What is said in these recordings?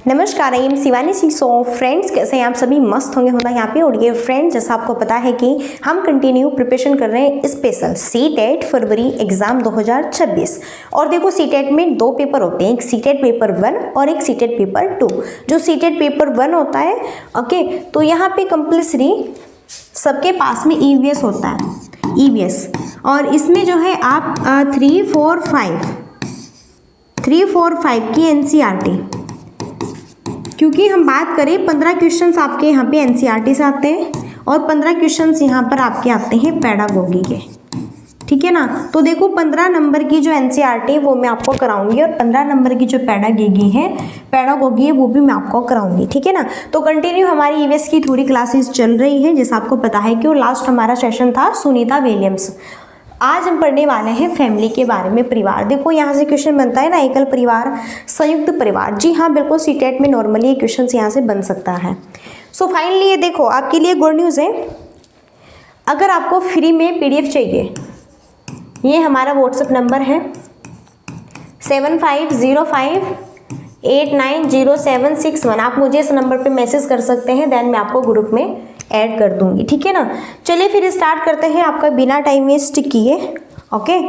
नमस्कार, I am Shivani Singh. So friends, कैसे हैं आप सभी? मस्त होंगे होता यहाँ पे। और ये फ्रेंड्स, जैसा आपको पता है कि हम कंटिन्यू प्रिपरेशन कर रहे हैं स्पेशल सीटेट फरवरी एग्जाम 2026। और देखो, सीटेट में दो पेपर होते हैं, एक सीटेट पेपर 1 और एक सीटेट पेपर 2। जो सीटेट पेपर 1 होता है, ओके, तो यहाँ पे कंपल्सरी सबके पास में ईवीएस होता है, ईवीएस। और इसमें जो है आप 3, 4, 5 की एनसीईआरटी, क्योंकि हम बात करें 15 क्वेश्चंस आपके यहाँ पे एनसीईआरटी से आते हैं और 15 क्वेश्चंस यहाँ पर आपके आते हैं पेडागोगी के, ठीक है ना। तो देखो, 15 नंबर की जो एनसीईआरटी है वो मैं आपको कराऊंगी और 15 नंबर की जो पेडागोगी है वो भी मैं आपको कराऊंगी, ठीक है ना। तो कंटिन्यू हमारी ईवीएस की थोड़ी क्लासेस चल रही है, जैसा आपको पता है कि वो लास्ट हमारा सेशन था सुनीता विलियम्स। आज हम पढ़ने वाले हैं फैमिली के बारे में, परिवार। देखो, यहाँ से क्वेश्चन बनता है ना, एकल परिवार, संयुक्त परिवार। जी हाँ, बिल्कुल, सीटेट में नॉर्मली ये क्वेश्चन यहाँ से बन सकता है। सो फाइनली ये देखो, आपके लिए गुड न्यूज़ है। अगर आपको फ्री में पीडीएफ चाहिए, ये हमारा व्हाट्सएप नंबर है 7505890761। आप मुझे इस नंबर पे मैसेज कर सकते हैं, देन मैं आपको ग्रुप में ऐड कर दूंगी, ठीक है ना। चलिए फिर स्टार्ट करते हैं, आपका बिना टाइम वेस्ट किए। ओके,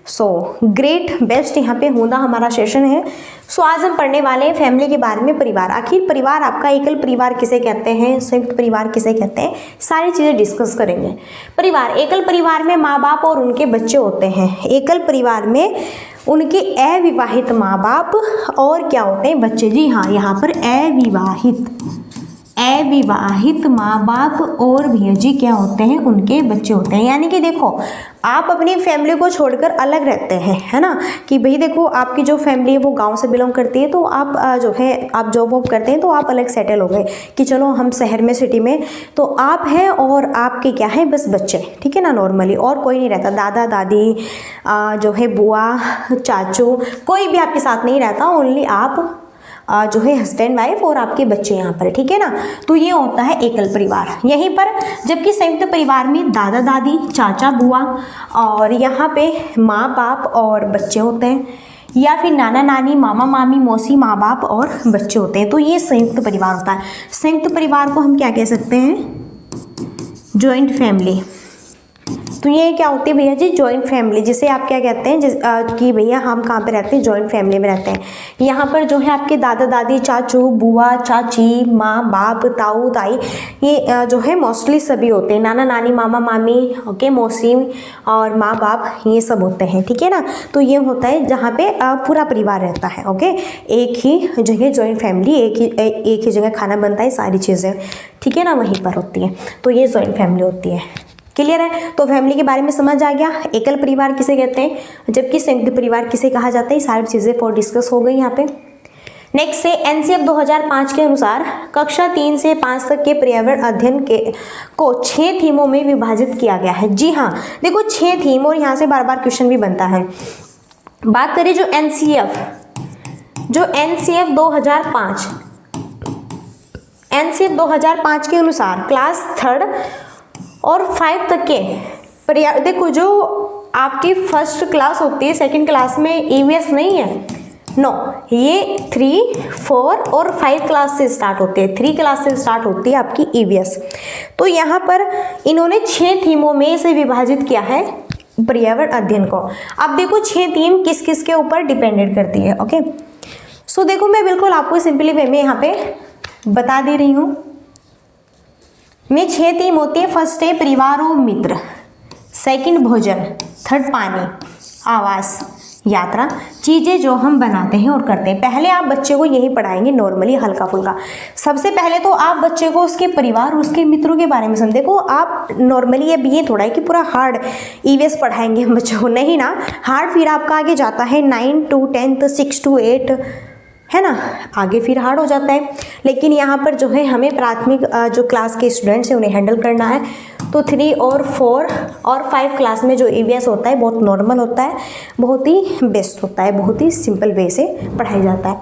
सो ग्रेट बेस्ट यहाँ पे होना हमारा सेशन है। सो आज हम पढ़ने वाले हैं फैमिली के बारे में, परिवार। आखिर परिवार आपका एकल परिवार किसे कहते हैं, संयुक्त परिवार किसे कहते हैं, सारी चीज़ें डिस्कस करेंगे। परिवार, एकल परिवार में माँ बाप और उनके बच्चे होते हैं। एकल परिवार में उनके अविवाहित माँ बाप और क्या होते हैं, बच्चे। जी हाँ, यहाँ पर अविवाहित माँ बाप और भैया जी क्या होते हैं, उनके बच्चे होते हैं। यानी कि देखो, आप अपनी फैमिली को छोड़कर अलग रहते हैं, है ना। कि भाई देखो, आपकी जो फैमिली है वो गांव से बिलोंग करती है, तो आप जो है आप जॉब वॉब करते हैं, तो आप अलग सेटल हो गए कि चलो हम शहर में, सिटी में, तो आप हैं और आपके क्या है, बस बच्चे, ठीक है ना, नॉर्मली। और कोई नहीं रहता, दादा दादी जो है, बुआ चाचू, कोई भी आपके साथ नहीं रहता, ओनली आप जो है हस्बैंड वाइफ और आपके बच्चे यहाँ पर, ठीक है ना। तो ये होता है एकल परिवार। यहीं पर जबकि संयुक्त परिवार में दादा दादी, चाचा बुआ और यहाँ पे माँ बाप और बच्चे होते हैं, या फिर नाना नानी, मामा मामी, मौसी, माँ बाप और बच्चे होते हैं। तो ये संयुक्त परिवार होता है। संयुक्त परिवार को हम क्या कह सकते हैं, जॉइंट फैमिली। तो ये क्या होती है भैया जी, जॉइंट फैमिली, जिसे आप क्या कहते हैं, कि भैया हम कहाँ पे रहते हैं, जॉइंट फैमिली में रहते हैं। यहाँ पर जो है आपके दादा दादी, चाचू बुआ चाची, माँ बाप, ताऊ ताई, ये जो है मोस्टली सभी होते हैं। नाना नानी, मामा मामी, ओके, मौसी और माँ बाप, ये सब होते हैं, ठीक है ना। तो ये होता है जहाँ पे पूरा परिवार रहता है, ओके, एक ही जगह जॉइंट फैमिली, एक ही जगह खाना बनता है, सारी चीज़ें, ठीक है ना, वहीं पर होती है। तो ये जॉइंट फैमिली होती है। क्लियर है? तो फैमिली के बारे में समझ आ गया। एकल परिवार किसे कहते हैं, जबकि संयुक्त परिवार किसे कहा जाता है, सारी चीज़ें फॉर डिस्कस हो गई यहाँ पे। नेक्स्ट है एनसीएफ 2005 के अनुसार कक्षा 3 से 5 तक के पर्यावरण अध्ययन को 6 थीमों में विभाजित किया गया है। जी हाँ, देखो 6 थीम, और यहाँ से बार बार क्वेश्चन भी बनता है। बात करें जो एनसीएफ 2005 के अनुसार क्लास 3 और 5 तक के देखो, जो आपकी फर्स्ट क्लास होती है, सेकंड क्लास में ईवीएस नहीं है, नो, ये 3, 4 और 5 क्लास से स्टार्ट होते हैं। 3 क्लास से स्टार्ट होती है आपकी ईवीएस। तो यहाँ पर इन्होंने 6 थीमों में इसे विभाजित किया है पर्यावरण अध्ययन को। अब देखो 6 थीम किस किस के ऊपर डिपेंडेंट करती है, ओके। सो देखो, मैं बिल्कुल आपको सिंपली वे में यहाँ पे बता दे रही हूँ। में 6 थीम होती है। फर्स्ट है परिवार और मित्र, सेकंड भोजन, थर्ड पानी, आवास, यात्रा, चीज़ें जो हम बनाते हैं और करते हैं। पहले आप बच्चे को यही पढ़ाएंगे, नॉर्मली हल्का फुल्का। सबसे पहले तो आप बच्चे को उसके परिवार, उसके मित्रों के बारे में समझ। देखो, आप नॉर्मली अब ये थोड़ा है कि पूरा हार्ड ईवीएस पढ़ाएंगे हम बच्चों को, नहीं ना। हार्ड फिर आपका आगे जाता है 9 to 10, 6 to 8, है ना, आगे फिर हार्ड हो जाता है। लेकिन यहाँ पर जो है हमें प्राथमिक जो क्लास के स्टूडेंट्स हैं उन्हें हैंडल करना है। तो 3 और 4 और 5 क्लास में जो ईवीएस होता है बहुत नॉर्मल होता है, बहुत ही बेस्ट होता है, बहुत ही सिंपल वे से पढ़ाया जाता है।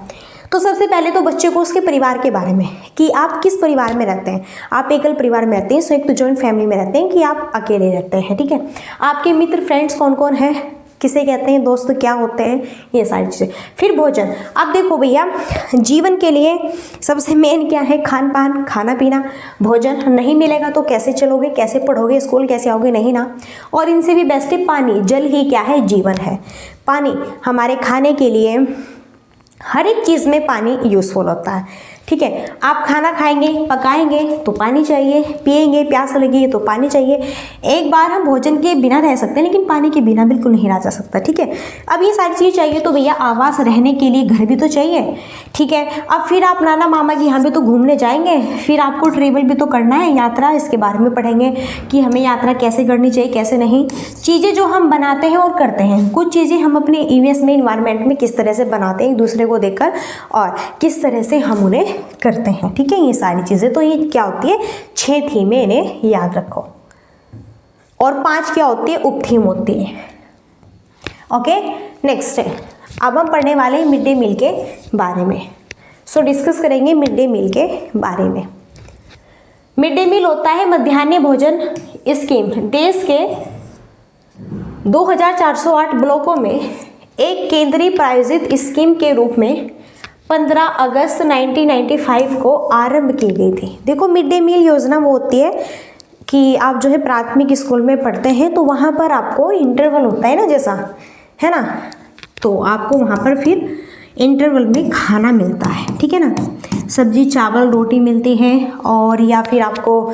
तो सबसे पहले तो बच्चे को उसके परिवार के बारे में, कि आप किस परिवार में रहते हैं, आप एकल परिवार में रहते हैं, संयुक्त जॉइंट फैमिली में रहते हैं, कि आप अकेले रहते हैं, ठीक है। आपके मित्र फ्रेंड्स कौन कौन हैं, किसे कहते हैं दोस्त, क्या होते हैं, ये सारी चीज़ें। फिर भोजन, अब देखो भैया जीवन के लिए सबसे मेन क्या है, खान पान, खाना पीना। भोजन नहीं मिलेगा तो कैसे चलोगे, कैसे पढ़ोगे, स्कूल कैसे आओगे, नहीं ना। और इनसे भी बेस्ट है पानी, जल ही क्या है, जीवन है। पानी हमारे खाने के लिए, हर एक चीज़ में पानी यूज़फुल होता है, ठीक है। आप खाना खाएंगे, पकाएंगे तो पानी चाहिए, पिएंगे, प्यास लगेगी तो पानी चाहिए। एक बार हम भोजन के बिना रह सकते हैं, लेकिन पानी के बिना बिल्कुल नहीं रह जा सकता, ठीक है। अब ये सारी चीज़ चाहिए तो भैया आवास, रहने के लिए घर भी तो चाहिए, ठीक है। अब फिर आप नाना मामा के यहाँ भी तो घूमने जाएंगे, फिर आपको ट्रेवल भी तो करना है, यात्रा, इसके बारे में पढ़ेंगे कि हमें यात्रा कैसे करनी चाहिए, कैसे नहीं। चीज़ें जो हम बनाते हैं और करते हैं, कुछ चीज़ें हम अपने ईवीएस में, इन्वायरमेंट में किस तरह से बनाते हैं एक दूसरे को देखकर, और किस तरह से हम उन्हें करते हैं, ठीक है। ये सारी चीज़ें तो ये क्या होती है, 6 थीमें, इन्हें याद रखो। और 5 क्या होती है, उपथीम होती है। ओके, नेक्स्ट है, अब हम पढ़ने वाले हैं मिड डे मील के बारे में। सो डिस्कस करेंगे मिड डे मील के बारे में। मिड डे मील होता है मध्याह्न भोजन स्कीम। देश के 2408 ब्लॉकों में एक केंद्रीय प्रायोजित स्कीम के रूप में 15 अगस्त 1995 को आरंभ की गई थी। देखो मिड डे मील योजना वो होती है कि आप जो है प्राथमिक स्कूल में पढ़ते हैं तो वहाँ पर आपको इंटरवल होता है ना, जैसा है ना, तो आपको वहाँ पर फिर इंटरवल में खाना मिलता है, ठीक है ना। सब्जी, चावल, रोटी मिलती है, और या फिर आपको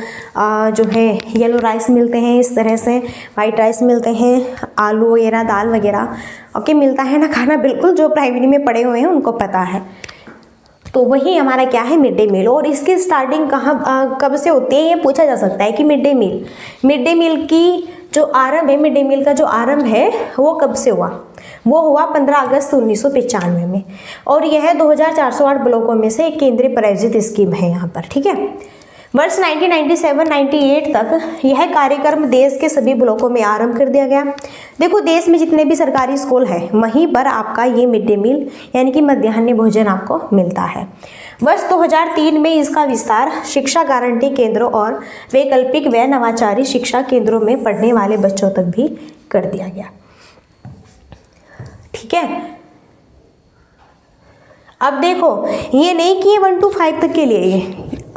जो है येलो राइस मिलते हैं, इस तरह से वाइट राइस मिलते हैं, आलू वगैरह, दाल वगैरह, ओके, मिलता है ना खाना। बिल्कुल जो प्राइमरी में पढ़े हुए हैं उनको पता है। तो वही हमारा क्या है, मिड डे मील। और इसकी स्टार्टिंग कहाँ, कब से होती है, ये पूछा जा सकता है कि मिड डे मील की जो आरंभ है, मिड डे मील का जो आरंभ है वो कब से हुआ, वो हुआ 15 अगस्त 1995 में। और यह 2408 ब्लॉकों में से एक केंद्रीय प्रायोजित स्कीम है यहाँ पर, ठीक है। वर्ष 1997-98 तक यह कार्यक्रम देश के सभी ब्लॉकों में आरंभ कर दिया गया। देखो देश में जितने भी सरकारी स्कूल हैं वहीं पर आपका ये मिड डे मील यानी कि मध्याह्न भोजन आपको मिलता है। वर्ष 2003 में इसका विस्तार शिक्षा गारंटी केंद्रों और वैकल्पिक व नवाचारी शिक्षा केंद्रों में पढ़ने वाले बच्चों तक भी कर दिया गया, ठीक है। अब देखो ये नहीं कि 1 to 5 तक के लिए, ये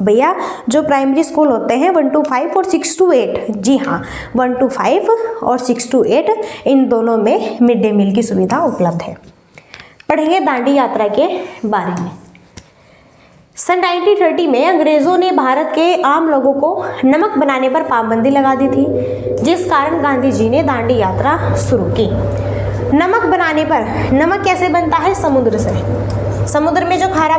भैया जो प्राइमरी स्कूल होते हैं 1 to 5 और 6 to 8, जी हाँ 1 to 5 और 6 to 8 इन दोनों में मिड डे मील की सुविधा उपलब्ध है। पढ़ेंगे दांडी यात्रा के बारे में। सन 1930 में अंग्रेजों ने भारत के आम लोगों को नमक बनाने पर पाबंदी लगा दी थी, जिस कारण गांधी जी ने दांडी यात्रा शुरू की। नमक बनाने पर, नमक कैसे बनता है, समुद्र से। समुद्र में जो खारा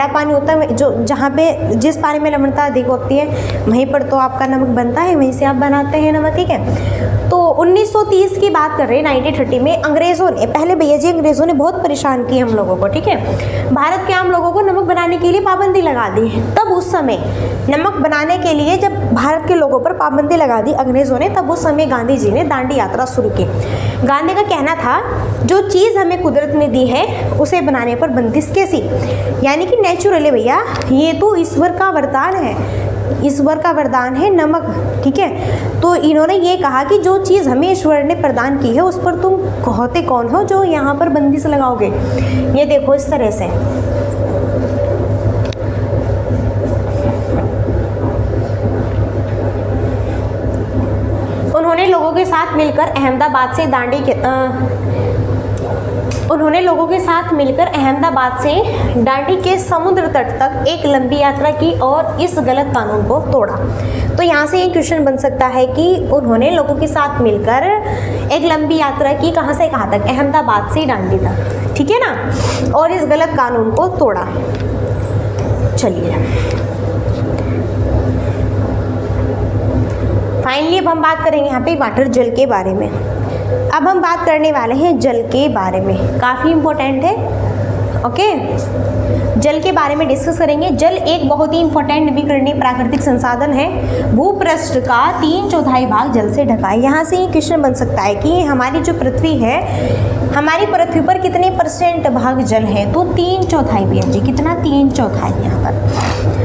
पानी होता है, जो जहाँ पे जिस पानी में लवणता अधिक होती है वहीं पर तो आपका नमक बनता है, वहीं से आप बनाते हैं नमक, ठीक है। तो 1930 की बात कर रहे हैं, 1930 में अंग्रेज़ों ने, पहले भैया जी अंग्रेज़ों ने बहुत परेशान किए हम लोगों को, ठीक है। भारत के आम लोगों को नमक बनाने के लिए पाबंदी लगा दी। तब उस समय नमक बनाने के लिए जब भारत के लोगों पर पाबंदी लगा दी अंग्रेज़ों ने, तब उस समय गांधी जी ने दांडी यात्रा शुरू की। गांधी का कहना था जो चीज़ हमें कुदरत ने दी है उसे बनाने पर बंदिश कैसी, यानी कि नेचुरली भैया ये तो ईश्वर का वरदान है, ईश्वर का वरदान है नमक, ठीक है। तो इन्होंने ये कहा कि जो चीज़ हमें ईश्वर ने प्रदान की है उस पर तुम होते कौन हो जो यहाँ पर बंदिश लगाओगे। ये देखो इस तरह से उन्होंने लोगों के साथ मिलकर अहमदाबाद से दांडी के समुद्र तट तक एक लंबी यात्रा की और इस गलत कानून को तोड़ा। तो यहाँ से ये क्वेश्चन बन सकता है कि उन्होंने लोगों के साथ मिलकर एक लंबी यात्रा की, कहाँ से कहाँ तक, अहमदाबाद से दांडी तक, ठीक है ना, और इस गलत कानून को तोड़ा। चलिए फाइनली अब हम बात करेंगे यहाँ पे वाटर, जल के बारे में। अब हम बात करने वाले हैं जल के बारे में, काफ़ी इम्पोर्टेंट है, ओके। जल के बारे में डिस्कस करेंगे। जल एक बहुत ही इंपॉर्टेंट नवीकरणीय प्राकृतिक संसाधन है। भूपृष्ठ का 3/4 भाग जल से ढका है। यहाँ से ये क्वेश्चन बन सकता है कि हमारी जो पृथ्वी है, हमारी पृथ्वी पर कितने % भाग जल है, तो 3/4 भैया जी, कितना 3/4 यहाँ पर।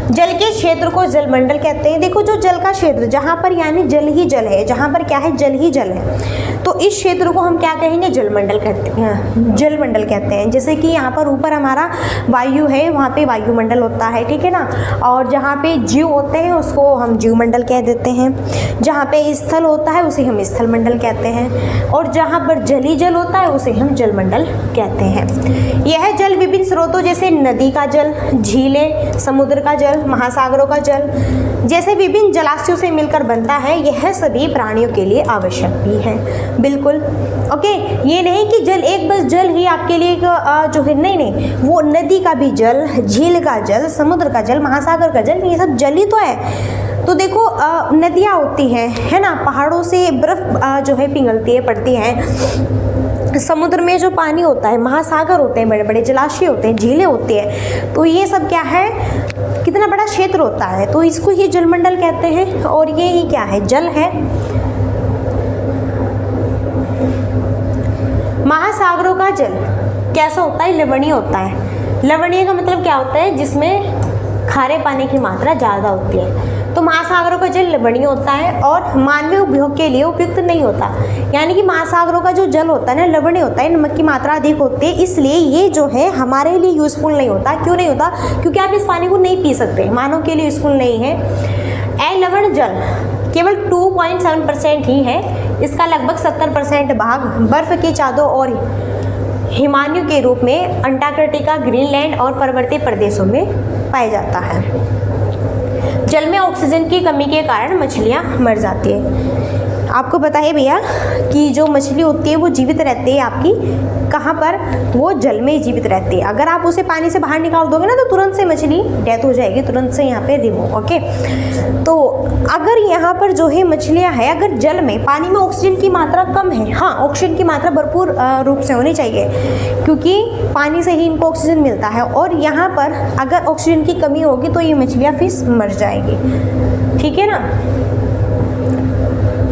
जल के क्षेत्र को जलमंडल कहते हैं। देखो जो जल का क्षेत्र जहाँ पर यानी जल ही जल है, जहाँ पर क्या है, जल ही जल है, तो इस क्षेत्र को हम क्या कहेंगे, जलमंडल कहते हैं, जलमंडल कहते हैं। जैसे कि यहाँ पर ऊपर हमारा वायु है, वहाँ पे वायुमंडल होता है, ठीक है ना। और जहाँ पे जीव होते हैं उसको हम जीवमंडल कह देते हैं। जहाँ पे स्थल होता है उसे हम स्थल मंडल कहते हैं। और जहाँ पर जली जल होता है उसे हम जलमंडल कहते हैं। यह जल विभिन्न स्रोतों जैसे नदी का जल, झीलें, समुद्र का जल, महासागरों का जल जैसे विभिन्न जलाशयों से मिलकर बनता है। यह सभी प्राणियों के लिए आवश्यक भी है। बिल्कुल ओके, ये नहीं कि जल एक बस जल ही आपके लिए जो है, नहीं, वो नदी का भी जल, झील का जल, समुद्र का जल, महासागर का जल, ये सब जल ही तो है। तो देखो नदियाँ होती हैं, है ना, पहाड़ों से बर्फ जो है पिघलती है, पड़ती है। समुद्र में जो पानी होता है, महासागर होते हैं, बड़े बड़े जलाशय होते हैं, झीलें होती हैं। तो ये सब क्या है, कितना बड़ा क्षेत्र होता है, तो इसको ही जलमंडल कहते हैं। और ये ही क्या है, जल है। महासागरों का जल कैसा होता है, लवणीय होता है। लवणीय का मतलब क्या होता है, जिसमें खारे पानी की मात्रा ज़्यादा होती है। तो महासागरों का जल लवणीय होता है और मानवीय उपभोग के लिए उपयुक्त नहीं होता। यानी कि महासागरों का जो जल होता है ना, लवणीय होता है, नमक की मात्रा अधिक होती है, इसलिए ये जो है हमारे लिए यूज़फुल नहीं होता। क्यों नहीं होता, क्योंकि आप इस पानी को नहीं पी सकते, मानव के लिए यूज़फुल नहीं है। अलवण जल केवल 2.7% ही है। इसका लगभग 70% भाग बर्फ की चादर और हिमालय के रूप में अंटार्कटिका, ग्रीनलैंड और पर्वतीय प्रदेशों में पाया जाता है। जल में ऑक्सीजन की कमी के कारण मछलियाँ मर जाती है। आपको पता है भैया कि जो मछली होती है वो जीवित रहती है आपकी कहाँ पर, वो जल में जीवित रहती है। अगर आप उसे पानी से बाहर निकाल दोगे ना तो तुरंत से मछली डेथ हो जाएगी, तुरंत से यहाँ पे रिमूव। ओके, तो अगर यहाँ पर जो है मछलियाँ हैं, अगर जल में, पानी में ऑक्सीजन की मात्रा कम है, हाँ ऑक्सीजन की मात्रा भरपूर रूप से होनी चाहिए क्योंकि पानी से ही इनको ऑक्सीजन मिलता है। और यहाँ पर अगर ऑक्सीजन की कमी होगी तो ये मछलियाँ फिश मर जाएगी, ठीक है ना।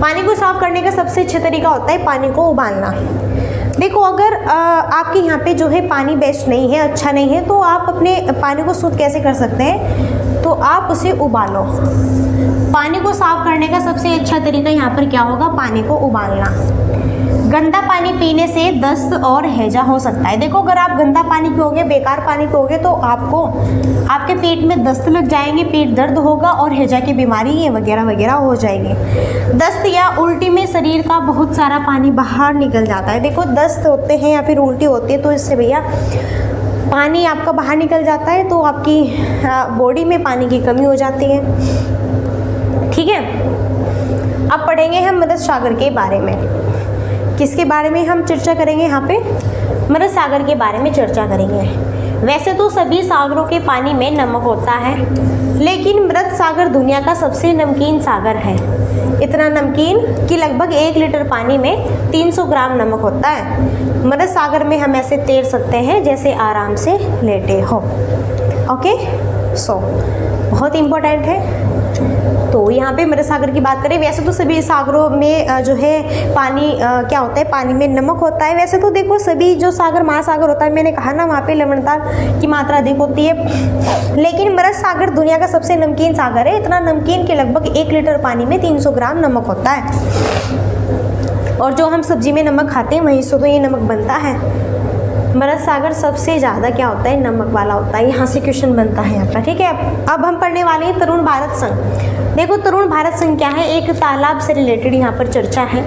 पानी को साफ करने का सबसे अच्छा तरीका होता है पानी को उबालना। देखो अगर आपके यहाँ पे जो है पानी बेस्ट नहीं है, अच्छा नहीं है, तो आप अपने पानी को शुद्ध कैसे कर सकते हैं, तो आप उसे उबालो। पानी को साफ करने का सबसे अच्छा तरीका यहाँ पर क्या होगा, पानी को उबालना। गंदा पानी पीने से दस्त और हैजा हो सकता है। देखो अगर आप गंदा पानी पियोगे, बेकार पानी पियोगे तो आपको आपके पेट में दस्त लग जाएंगे, पेट दर्द होगा और हैजा की बीमारी ये वगैरह वगैरह हो जाएगी। दस्त या उल्टी में शरीर का बहुत सारा पानी बाहर निकल जाता है। देखो दस्त होते हैं या फिर उल्टी होती है तो इससे भैया पानी आपका बाहर निकल जाता है, तो आपकी बॉडी में पानी की कमी हो जाती है, ठीक है। अब पढ़ेंगे हम मृत सागर के बारे में। किसके बारे में हम चर्चा करेंगे, यहाँ पे मृत सागर के बारे में चर्चा करेंगे। वैसे तो सभी सागरों के पानी में नमक होता है, लेकिन मृत सागर दुनिया का सबसे नमकीन सागर है। इतना नमकीन कि लगभग 1 लीटर पानी में 300 ग्राम नमक होता है। मृत सागर में हम ऐसे तैर सकते हैं जैसे आराम से लेटे हो। ओके, सो बहुत इम्पोर्टेंट है। तो यहाँ पे मृत सागर की बात करें, वैसे तो सभी सागरों में जो है पानी क्या होता है, पानी में नमक होता है। वैसे तो देखो सभी जो सागर, महासागर होता है, मैंने कहा ना वहाँ पे लवणता की मात्रा अधिक होती है, लेकिन मृत सागर दुनिया का सबसे नमकीन सागर है। इतना नमकीन कि लगभग 1 लीटर पानी में 300 ग्राम नमक होता है। और जो हम सब्जी में नमक खाते हैं वहीं से तो ये नमक बनता है। मृत सागर सबसे ज़्यादा क्या होता है, नमक वाला होता है। यहाँ से क्वेश्चन बनता है यहाँ पर, ठीक है। अब हम पढ़ने वाले हैं तरुण भारत संघ। देखो तरुण भारत संघ क्या है, एक तालाब से रिलेटेड यहाँ पर चर्चा है।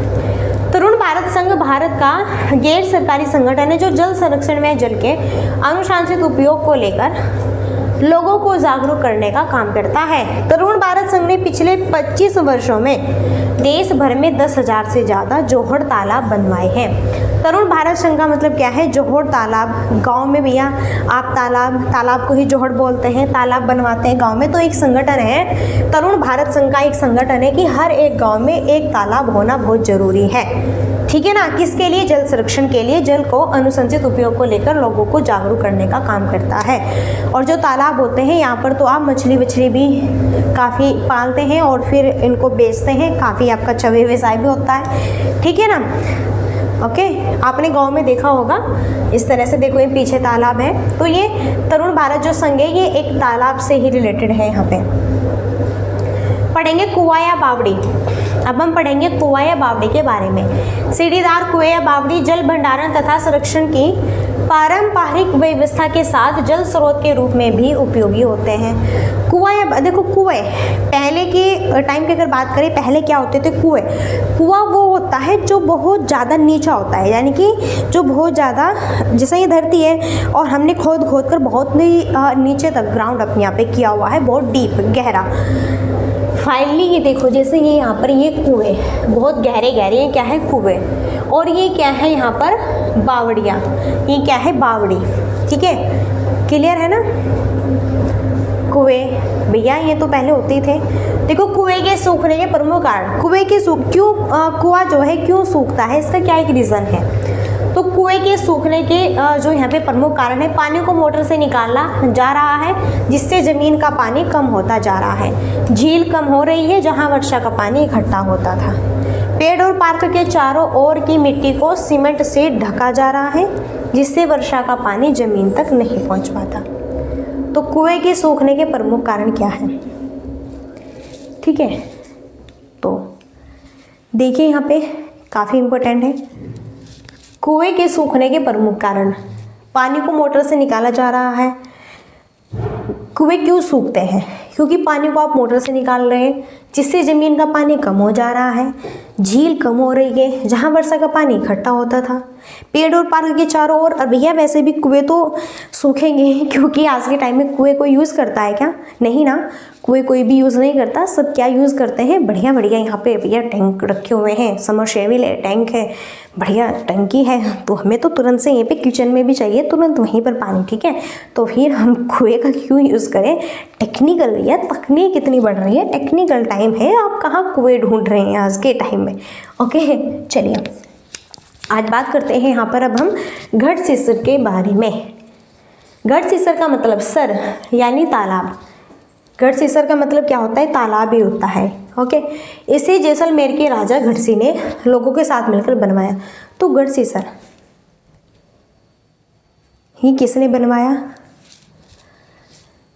तरुण भारत संघ भारत का गैर सरकारी संगठन है जो जल संरक्षण में जल के अनुशासित उपयोग को लेकर लोगों को जागरूक करने का काम करता है। तरुण भारत संघ ने पिछले 25 वर्षों में देश भर में 10,000 से ज़्यादा जोहड़ तालाब बनवाए हैं। तरुण भारत संघ का मतलब क्या है, जोहड़ तालाब। गांव में भैया आप तालाब को ही जोहड़ बोलते हैं, तालाब बनवाते हैं गांव में। तो एक संगठन है तरुण भारत संघ का, एक संगठन है कि हर एक गांव में एक तालाब होना बहुत जरूरी है, ठीक है ना। किसके लिए, जल संरक्षण के लिए, जल को अनुशंसित उपयोग को लेकर लोगों को जागरूक करने का काम करता है। और जो तालाब होते हैं यहाँ पर तो आप मछली भी काफ़ी पालते हैं और फिर इनको बेचते हैं, काफ़ी आपका अच्छा व्यवसाय भी होता है, ठीक है ना। ओके, आपने गांव में देखा होगा इस तरह से। देखो ये पीछे तालाब है, तो ये तरुण भारत जो संघ है ये एक तालाब से ही रिलेटेड है। यहाँ पे पढ़ेंगे कुआं या बावड़ी। अब हम पढ़ेंगे कुआं या बावड़ी के बारे में। सीढ़ीदार कुएं या बावड़ी जल भंडारण तथा संरक्षण की पारंपरिक व्यवस्था के साथ जल स्रोत के रूप में भी उपयोगी होते हैं। कुआं या देखो कुएं पहले के टाइम की अगर बात करें, पहले क्या होते थे कुएं। कुआं वो होता है जो बहुत ज़्यादा नीचा होता है, यानी कि जो बहुत ज़्यादा, जैसे ये धरती है और हमने खोद खोद कर बहुत नीचे तक ग्राउंड अपने यहाँ पे किया हुआ है, बहुत डीप गहरा। फाइनली ये देखो, जैसे ये यहाँ पर ये कुएं बहुत गहरे गहरे, ये क्या है कुएं, और ये क्या है यहाँ पर बावड़ियाँ, ये क्या है बावड़ी। ठीक है, क्लियर है ना। कुएं भैया ये तो पहले होते थे। देखो कुएं के सूखने के प्रमुख कारण, कुएं के कुआं जो है क्यों सूखता है, इसका क्या एक रीज़न है। तो कुएं के सूखने के जो यहाँ पे प्रमुख कारण है, पानी को मोटर से निकाला जा रहा है जिससे ज़मीन का पानी कम होता जा रहा है, झील कम हो रही है जहाँ वर्षा का पानी इकट्ठा होता था, पेड़ और पार्क के चारों ओर की मिट्टी को सीमेंट से ढका जा रहा है जिससे वर्षा का पानी ज़मीन तक नहीं पहुँच पाता। तो कुएं के सूखने के प्रमुख कारण क्या है, ठीक है। तो देखिए यहाँ पे काफ़ी इम्पोर्टेंट है, कुएं के सूखने के प्रमुख कारण, पानी को मोटर से निकाला जा रहा है। कुएं क्यों सूखते हैं, क्योंकि पानी को आप मोटर से निकाल रहे हैं जिससे ज़मीन का पानी कम हो जा रहा है, झील कम हो रही है जहाँ वर्षा का पानी इकट्ठा होता था, पेड़ और पार्क के चारों ओर। और भैया वैसे भी कुएं तो सूखेंगे क्योंकि आज के टाइम में कुएं कोई यूज़ करता है क्या, नहीं ना, कुएं कोई भी यूज़ नहीं करता। सब क्या यूज़ करते हैं, बढ़िया बढ़िया यहाँ पे भैया टैंक रखे हुए हैं, समरसेबल है, टैंक है, बढ़िया टंकी है। तो हमें तो तुरंत से यहीं पे किचन में भी चाहिए तुरंत वहीं पर पानी, ठीक है। तो फिर हम कुएं का क्यों यूज़ करें, टेक्निकल भैया, तकनीक कितनी बढ़ रही है, टेक्निकल टाइम है, आप कहाँ कुएं ढूंढ रहे हैं आज के टाइम में। ओके चलिए आज बात करते हैं यहाँ पर अब हम घट सीसर के बारे में। घट सीसर का मतलब सर यानी तालाब। घट सीसर का मतलब क्या होता है, तालाब ही होता है। ओके, इसे जैसलमेर के राजा घटसी ने लोगों के साथ मिलकर बनवाया। तो घट सीसर ही किसने बनवाया,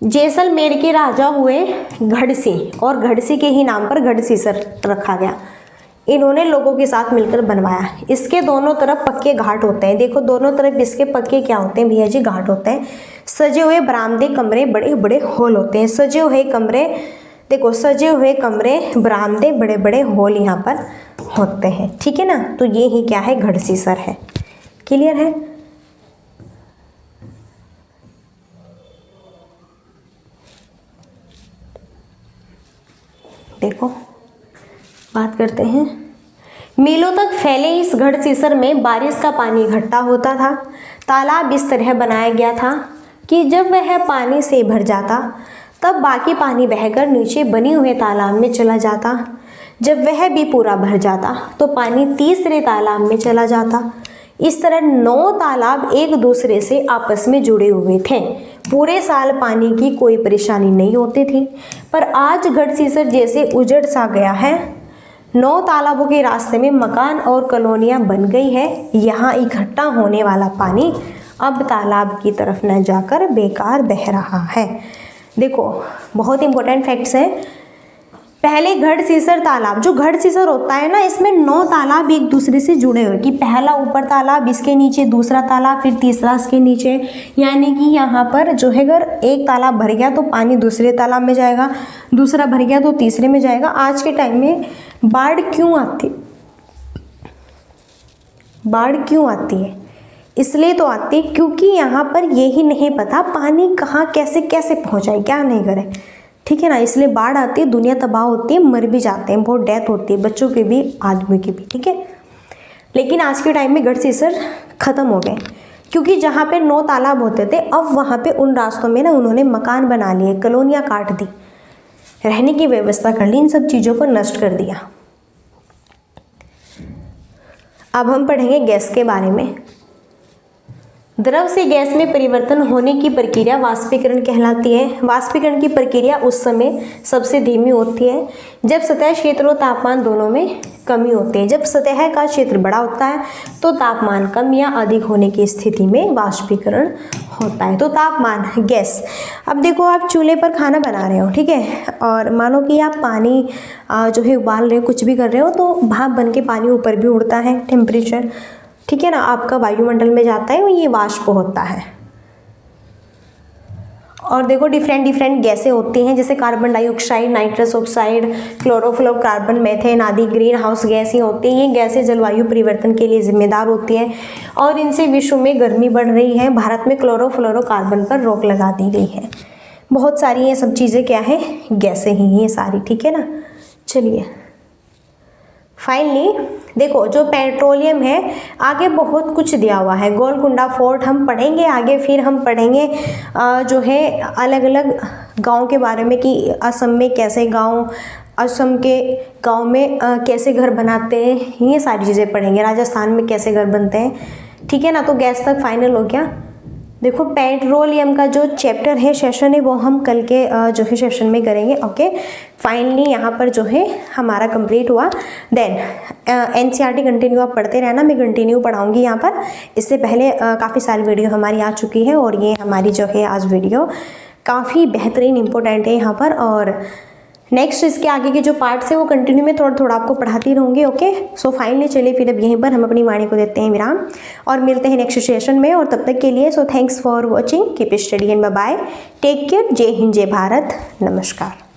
जैसलमेर के राजा हुए घटसी, और घटसी के ही नाम पर घट सीसर रखा गया। इन्होंने लोगों के साथ मिलकर बनवाया। इसके दोनों तरफ पक्के घाट होते हैं, देखो दोनों तरफ इसके पक्के क्या होते हैं भैया जी, घाट होते हैं। सजे हुए बरामदे, कमरे, बड़े बड़े हॉल होते हैं। सजे हुए कमरे, देखो सजे हुए कमरे, बरामदे, बड़े बड़े हॉल यहाँ पर होते हैं, ठीक है ना। तो ये ही क्या है, घट सीसर है। क्लियर है। देखो बात करते हैं, मीलों तक फैले इस घट सीसर में बारिश का पानी इकट्ठा होता था। तालाब इस तरह बनाया गया था कि जब वह पानी से भर जाता तब बाकी पानी बहकर नीचे बने हुए तालाब में चला जाता। जब वह भी पूरा भर जाता तो पानी तीसरे तालाब में चला जाता। इस तरह 9 तालाब एक दूसरे से आपस में जुड़े हुए थे। पूरे साल पानी की कोई परेशानी नहीं होती थी। पर आज घट सीसर जैसे उजड़ सा गया है। 9 तालाबों के रास्ते में मकान और कॉलोनियाँ बन गई है। यहाँ इकट्ठा होने वाला पानी अब तालाब की तरफ न जाकर बेकार बह रहा है। देखो बहुत इंपॉर्टेंट फैक्ट्स हैं। पहले घट सीसर तालाब, जो घट सीसर होता है ना, इसमें 9 तालाब एक दूसरे से जुड़े हुए, कि पहला ऊपर तालाब, इसके नीचे दूसरा तालाब, फिर तीसरा इसके नीचे। यानी कि यहाँ पर जो है अगर एक तालाब भर गया तो पानी दूसरे तालाब में जाएगा, दूसरा भर गया तो तीसरे में जाएगा। आज के टाइम में बाढ़ क्यों आती है, इसलिए तो आती है क्योंकि यहाँ पर यही नहीं पता पानी कहाँ कैसे कैसे पहुँचाए, क्या नहीं करे, ठीक है ना। इसलिए बाढ़ आती है, दुनिया तबाह होती है, मर भी जाते हैं, बहुत डेथ होती है, बच्चों के भी आदमी की भी, ठीक है। लेकिन आज के टाइम में घट सीसर ख़त्म हो गए क्योंकि जहाँ पे 9 तालाब होते थे अब वहाँ पे उन रास्तों में ना उन्होंने मकान बना लिए, कॉलोनियाँ काट दी, रहने की व्यवस्था कर ली, इन सब चीज़ों को नष्ट कर दिया। अब हम पढ़ेंगे गैस के बारे में। द्रव से गैस में परिवर्तन होने की प्रक्रिया वाष्पीकरण कहलाती है। वाष्पीकरण की प्रक्रिया उस समय सबसे धीमी होती है जब सतह क्षेत्र और तापमान दोनों में कमी होती है। जब सतह का क्षेत्र बड़ा होता है तो तापमान कम या अधिक होने की स्थिति में वाष्पीकरण होता है। तो तापमान, गैस। अब देखो आप चूल्हे पर खाना बना रहे हो, ठीक है, और मानो कि आप पानी जो है उबाल रहे हो, कुछ भी कर रहे हो, तो भाप बन के पानी ऊपर भी उड़ता है, टेम्परेचर, ठीक है ना, आपका वायुमंडल में जाता है, ये वाष्प होता है। और देखो डिफरेंट गैसें होती हैं, जैसे carbon dioxide, nitrous oxide, chlorofluorocarbon, methane आदि ग्रीन हाउस गैसें होती हैं। ये गैसें जलवायु परिवर्तन के लिए जिम्मेदार होती हैं और इनसे विश्व में गर्मी बढ़ रही है। भारत में क्लोरोफ्लोरोकार्बन पर रोक लगा दी गई है। बहुत सारी ये सब चीज़ें क्या है, गैसें ही ये सारी, ठीक है ना। चलिए फाइनली देखो जो पेट्रोलियम है, आगे बहुत कुछ दिया हुआ है। गोलकुंडा फोर्ट हम पढ़ेंगे आगे, फिर हम पढ़ेंगे जो है अलग अलग गांव के बारे में कि असम में कैसे गांव, असम के गांव में कैसे घर बनाते हैं, ये सारी चीज़ें पढ़ेंगे। राजस्थान में कैसे घर बनते हैं, ठीक है ना। तो गैस तक फाइनल हो गया। देखो पेट्रोलियम का जो चैप्टर है, सेशन है, वो हम कल के जो है सेशन में करेंगे। ओके, फाइनली यहाँ पर जो है हमारा कंप्लीट हुआ। देन एनसीईआरटी कंटिन्यू आप पढ़ते रहना, मैं कंटिन्यू पढ़ाऊँगी यहाँ पर। इससे पहले काफ़ी सारी वीडियो हमारी आ चुकी है और ये हमारी जो है आज वीडियो काफ़ी बेहतरीन इंपॉर्टेंट है यहाँ पर। और नेक्स्ट इसके आगे के जो पार्ट्स है वो कंटिन्यू में थोड़ा थोड़ा आपको पढ़ाती रहूँगी। ओके, सो फाइनली चलिए फिर अब यहीं पर हम अपनी वाणी को देते हैं विराम और मिलते हैं नेक्स्ट सेशन में। और तब तक के लिए so thanks for watching, keep study and bye bye, take care, जय हिंद, जय भारत, नमस्कार।